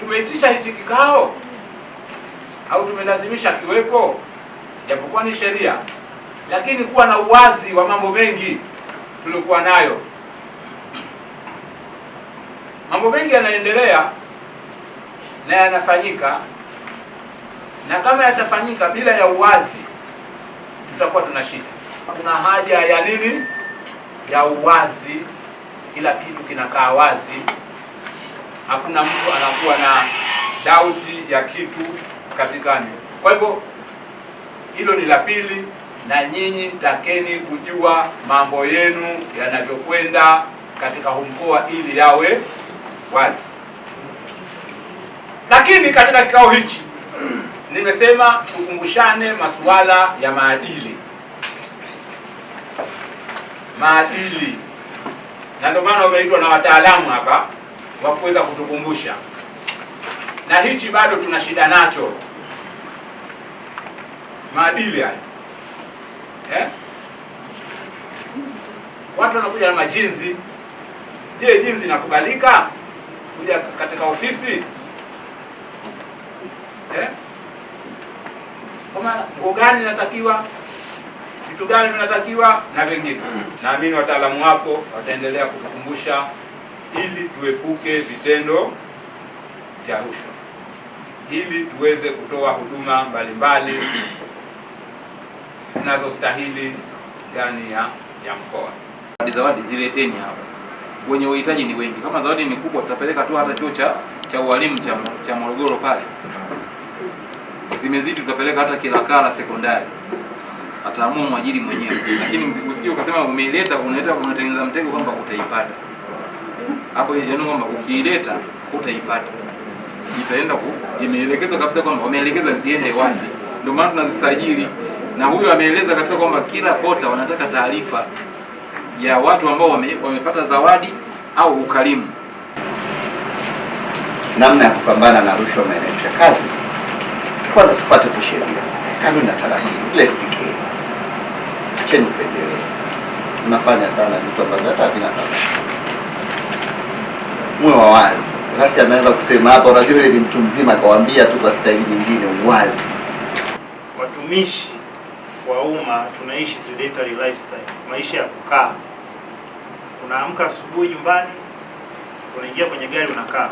tumeitisha hichi kikao au tumelazimisha kiwepo, japokuwa ni sheria, lakini kuwa na uwazi wa mambo mengi tulikuwa nayo. Mambo mengi yanaendelea na yanafanyika, na kama yatafanyika bila ya uwazi tutakuwa tuna shida. Kuna haja ya nini? Ya uwazi. Kila kitu kinakaa wazi, hakuna mtu anakuwa na doubt ya kitu katikani. Kwa hivyo hilo ni la pili, na nyinyi takeni kujua mambo yenu yanavyokwenda katika huu mkoa ili yawe wazi. Lakini katika kikao hichi nimesema tukumbushane masuala ya maadili. Maadili. Na ndio maana wameitwa na wataalamu hapa wa kuweza kutukumbusha. Na hichi bado tuna shida nacho. Maadili haya. Watu wanakuja na majinsi. Je, jinsi inakubalika kuja katika ofisi? Kama nguo gani inatakiwa? Vitu gani vinatakiwa na vingine. Naamini wataalamu hapo wataendelea kutukumbusha ili tuepuke vitendo vya rushwa, ili tuweze kutoa huduma mbalimbali zinazostahili ndani ya mkoa. Zawadi zileteni hapa. Wenye uhitaji ni wengi. Kama zawadi ni kubwa tutapeleka tu hata chuo cha ualimu cha Morogoro pale. Zimezidi tutapeleka hata Kilakala sekondari. Ataamua mwajiri mwenyewe. Lakini usije ukasema umeileta unatengeneza mtego kwamba utaipata. Hapo yaani kwamba ukiileta utaipata. Itaenda imeelekezwa kabisa kwamba wameelekeza ziende wapi. Ndio maana tunazisajili. Na huyo ameeleza kabisa kwamba kila kota wanataka taarifa ya watu ambao wamepata zawadi au ukarimu. Namna ya kupambana na rushwa maeneo ya kazi, kwanza tufuate tu sheria, kanuni na taratibu zile STK. Acheni upendeleo. Tunafanya sana vitu ambavyo hata havina sababu. Muwe wa wazi. Rasi ameanza kusema hapa, unajua yule ni mtu mzima, akawaambia tu kwa staili nyingine, uwazi. Watumishi wa umma tunaishi sedentary lifestyle, maisha ya kukaa. Unaamka asubuhi nyumbani, unaingia kwenye gari unakaa.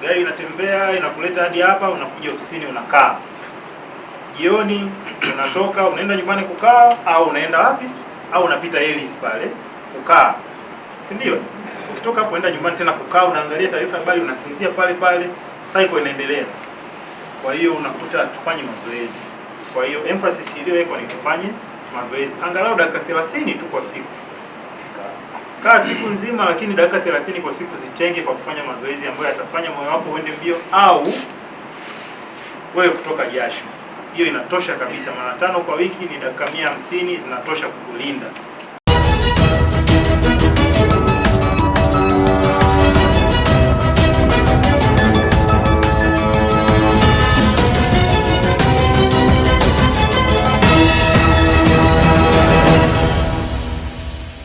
Gari inatembea inakuleta hadi hapa, unakuja ofisini unakaa. Jioni unatoka unaenda nyumbani kukaa, au unaenda wapi? Au unapita Ellis pale kukaa. Si ndio? Ukitoka hapo unaenda nyumbani tena kukaa, unaangalia taarifa habari, unasinzia pale pale, cycle inaendelea. Kwa hiyo unakuta tufanye mazoezi. Kwa hiyo emphasis iliyowekwa ni tufanye mazoezi angalau dakika 30 tu kwa siku. Kaa siku nzima, lakini dakika 30 kwa siku zitenge kwa kufanya mazoezi ambayo yatafanya moyo wako uende mbio au wewe kutoka jasho. Hiyo inatosha kabisa. Mara 5 kwa wiki ni dakika 150 zinatosha kukulinda.